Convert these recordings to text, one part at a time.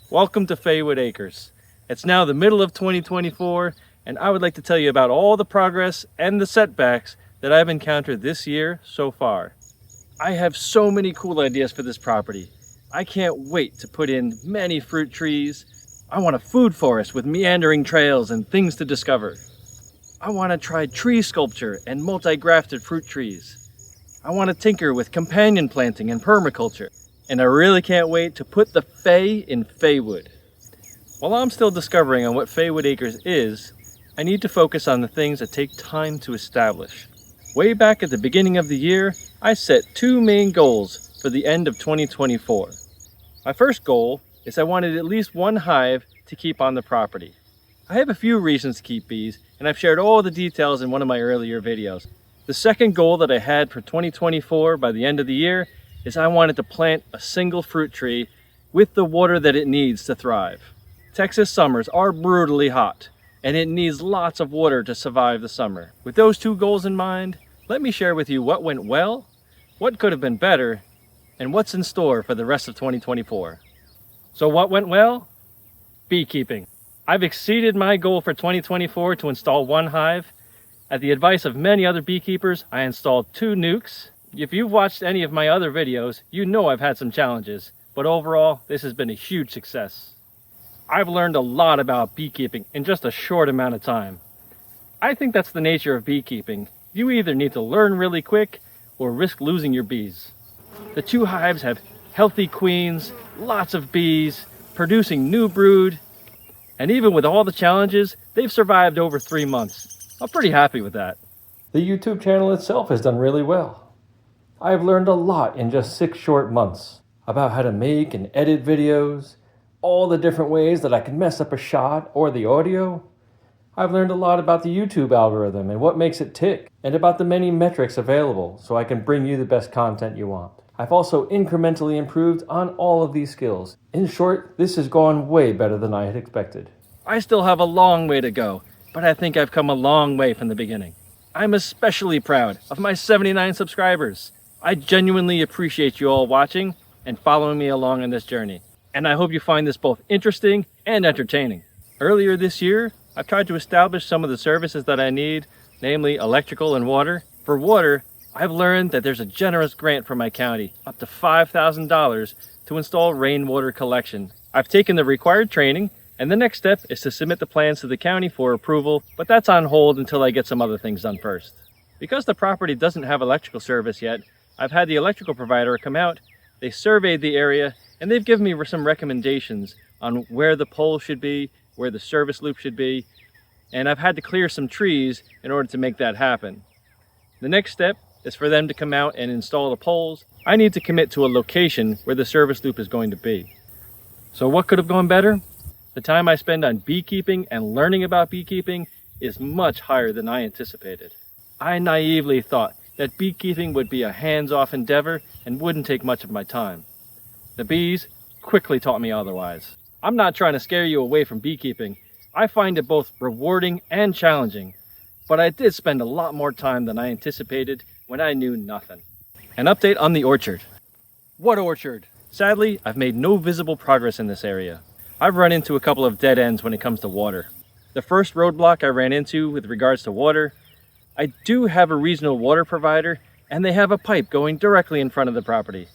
Welcome to Faewood Acres. It's now the middle of 2024, and I would like to tell you about all the progress and the setbacks that I've encountered this year so far. I have so many cool ideas for this property. I can't wait to put in many fruit trees. I want a food forest with meandering trails and things to discover. I want to try tree sculpture and multi-grafted fruit trees. I want to tinker with companion planting and permaculture. And I really can't wait to put the Fae in Faewood. While I'm still discovering on what Faewood Acres is, I need to focus on the things that take time to establish. Way back at the beginning of the year, I set two main goals for the end of 2024. My first goal is I wanted at least one hive to keep on the property. I have a few reasons to keep bees, and I've shared all the details in one of my earlier videos. The second goal that I had for 2024 by the end of the year is I wanted to plant a single fruit tree with the water that it needs to thrive. Texas summers are brutally hot, and it needs lots of water to survive the summer. With those two goals in mind, let me share with you what went well, what could have been better, and what's in store for the rest of 2024. So what went well? Beekeeping. I've exceeded my goal for 2024 to install one hive. At the advice of many other beekeepers, I installed 2 nukes. If you've watched any of my other videos, you know I've had some challenges, but overall, this has been a huge success. I've learned a lot about beekeeping in just a short amount of time. I think that's the nature of beekeeping. You either need to learn really quick or risk losing your bees. The 2 hives have healthy queens, lots of bees, producing new brood, and even with all the challenges, they've survived over 3 months. I'm pretty happy with that. The YouTube channel itself has done really well. I've learned a lot in just 6 short months about how to make and edit videos, all the different ways that I can mess up a shot or the audio. I've learned a lot about the YouTube algorithm and what makes it tick, and about the many metrics available so I can bring you the best content you want. I've also incrementally improved on all of these skills. In short, this has gone way better than I had expected. I still have a long way to go, but I think I've come a long way from the beginning. I'm especially proud of my 79 subscribers. I genuinely appreciate you all watching and following me along on this journey. And I hope you find this both interesting and entertaining. Earlier this year, I've tried to establish some of the services that I need, namely electrical and water. For water, I've learned that there's a generous grant from my county, up to $5,000, to install rainwater collection. I've taken the required training, and the next step is to submit the plans to the county for approval, but that's on hold until I get some other things done first. Because the property doesn't have electrical service yet, I've had the electrical provider come out, they surveyed the area, and they've given me some recommendations on where the pole should be, where the service loop should be, and I've had to clear some trees in order to make that happen. The next step is for them to come out and install the poles. I need to commit to a location where the service loop is going to be. So what could have gone better? The time I spend on beekeeping and learning about beekeeping is much higher than I anticipated. I naively thought that beekeeping would be a hands-off endeavor and wouldn't take much of my time. The bees quickly taught me otherwise. I'm not trying to scare you away from beekeeping. I find it both rewarding and challenging, but I did spend a lot more time than I anticipated when I knew nothing. An update on the orchard. What orchard? Sadly, I've made no visible progress in this area. I've run into a couple of dead ends when it comes to water. The first roadblock I ran into with regards to water, I do have a regional water provider, and they have a pipe going directly in front of the property.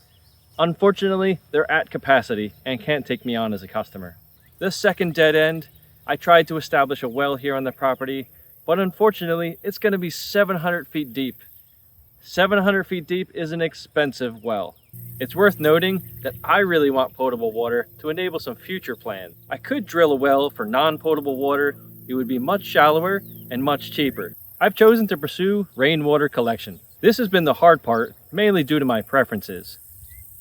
Unfortunately, they're at capacity and can't take me on as a customer. The second dead end, I tried to establish a well here on the property, but unfortunately, it's going to be 700 feet deep. 700 feet deep is an expensive well. It's worth noting that I really want potable water to enable some future plans. I could drill a well for non-potable water. It would be much shallower and much cheaper. I've chosen to pursue rainwater collection. This has been the hard part, mainly due to my preferences.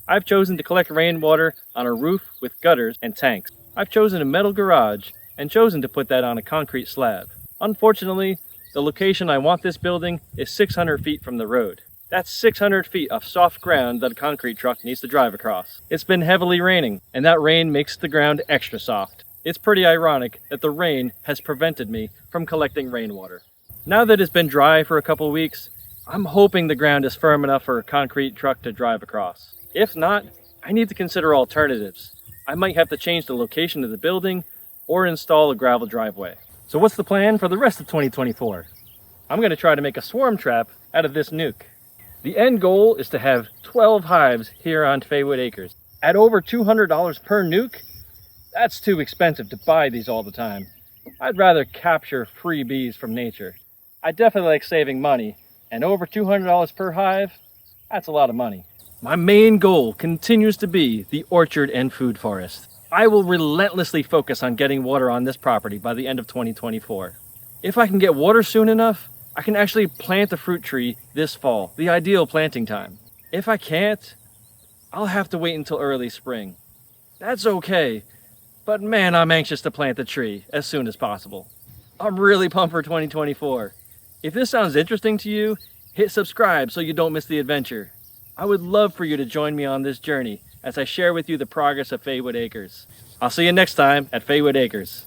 I've chosen to collect rainwater on a roof with gutters and tanks. I've chosen a metal garage and chosen to put that on a concrete slab. Unfortunately, the location I want this building is 600 feet from the road. That's 600 feet of soft ground that a concrete truck needs to drive across. It's been heavily raining, and that rain makes the ground extra soft. It's pretty ironic that the rain has prevented me from collecting rainwater. Now that it's been dry for a couple weeks, I'm hoping the ground is firm enough for a concrete truck to drive across. If not, I need to consider alternatives. I might have to change the location of the building or install a gravel driveway. So what's the plan for the rest of 2024? I'm going to try to make a swarm trap out of this nuke. The end goal is to have 12 hives here on Faewood Acres. At over $200 per nuke, that's too expensive to buy these all the time. I'd rather capture free bees from nature. I definitely like saving money, and over $200 per hive, that's a lot of money. My main goal continues to be the orchard and food forest. I will relentlessly focus on getting water on this property by the end of 2024. If I can get water soon enough, I can actually plant a fruit tree this fall, the ideal planting time. If I can't, I'll have to wait until early spring. That's okay, but man, I'm anxious to plant the tree as soon as possible. I'm really pumped for 2024. If this sounds interesting to you, hit subscribe so you don't miss the adventure. I would love for you to join me on this journey as I share with you the progress of Faewood Acres. I'll see you next time at Faewood Acres.